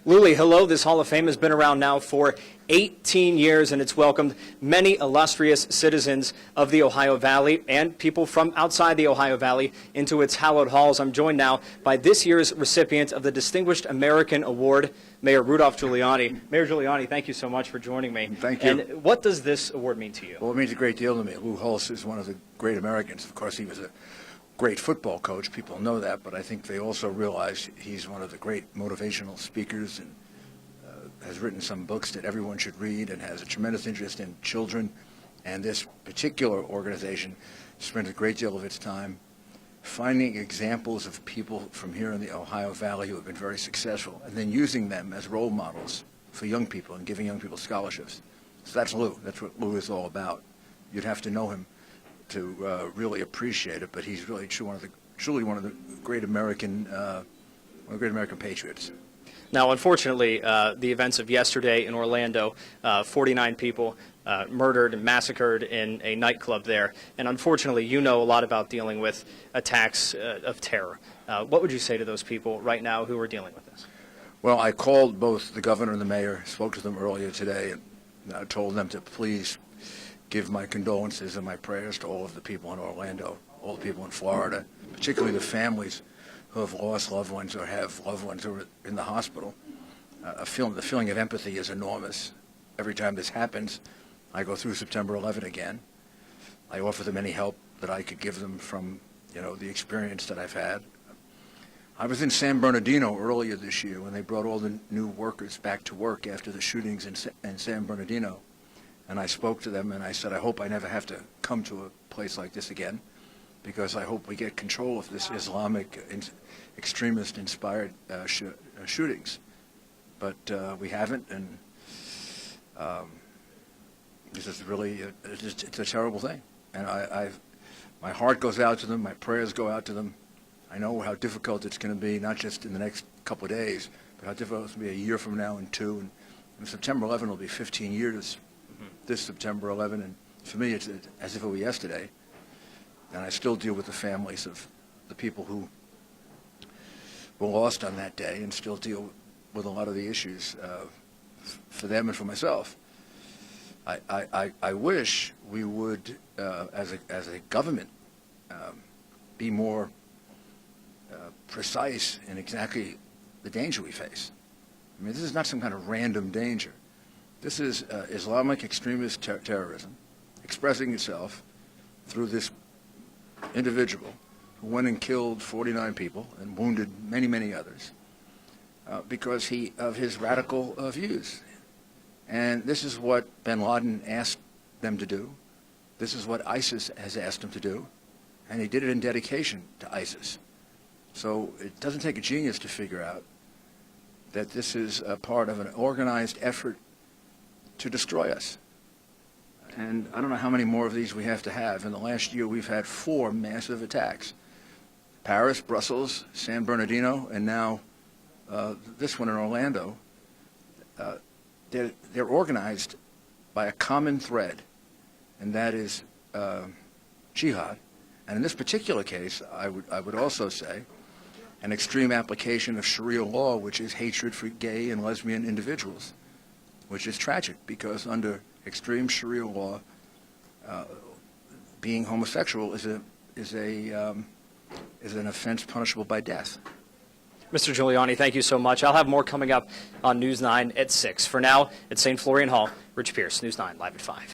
Luli, hello. This Hall of Fame has been around now for 18 years, and it's welcomed many illustrious citizens of the Ohio Valley and people from outside the Ohio Valley into its hallowed halls. I'm joined now by this year's recipient of the Distinguished American Award, Mayor Rudolph Giuliani. Mayor Giuliani, thank you so much for joining me. Thank you. And what does this award mean to you? Well, it means a great deal to me. Lou Holtz is one of the great Americans. Of course, he was a great football coach. People know that, but I think they also realize he's one of the great motivational speakers and has written some books that everyone should read and has a tremendous interest in children. And this particular organization spends a great deal of its time finding examples of people from here in the Ohio Valley who have been very successful and then using them as role models for young people and giving young people scholarships. So that's Lou. That's what Lou is all about. You'd have to know him to really appreciate it, but he's really truly one of the great American patriots. Now, unfortunately, the events of yesterday in Orlando, 49 people murdered and massacred in a nightclub there. And unfortunately, you know a lot about dealing with attacks of terror. What would you say to those people right now who are dealing with this? Well, I called both the governor and the mayor, spoke to them earlier today, and told them to please give my condolences and my prayers to all of the people in Orlando, all the people in Florida, particularly the families who have lost loved ones or have loved ones who are in the hospital. The feeling of empathy is enormous. Every time this happens, I go through September 11 again. I offer them any help that I could give them from, the experience that I've had. I was in San Bernardino earlier this year when they brought all the new workers back to work after the shootings in San Bernardino. And I spoke to them and I said, I hope I never have to come to a place like this again, because I hope we get control of this Islamic extremist-inspired shootings. But we haven't, and this is really, it's a terrible thing. And my heart goes out to them, my prayers go out to them. I know how difficult it's going to be, not just in the next couple of days, but how difficult it's going to be a year from now and two. And September 11 will be 15 years, this September 11, and for me it's as if it were yesterday. And I still deal with the families of the people who were lost on that day and still deal with a lot of the issues for them and for myself. I wish we would, as a government, be more precise in exactly the danger we face. I mean, this is not some kind of random danger. This is Islamic extremist terrorism expressing itself through this individual who went and killed 49 people and wounded many, many others because of his radical views. And this is what bin Laden asked them to do. This is what ISIS has asked him to do. And he did it in dedication to ISIS. So it doesn't take a genius to figure out that this is a part of an organized effort to destroy us. And I don't know how many more of these we have to have. In the last year, we've had 4 massive attacks. Paris, Brussels, San Bernardino, and now this one in Orlando. They're organized by a common thread, and that is jihad. And in this particular case, I would also say an extreme application of Sharia law, which is hatred for gay and lesbian individuals, which is tragic because under extreme Sharia law, being homosexual is an offense punishable by death. Mr. Giuliani, thank you so much. I'll have more coming up on News 9 at 6. For now, at St. Florian Hall, Rich Pierce, News 9, live at 5.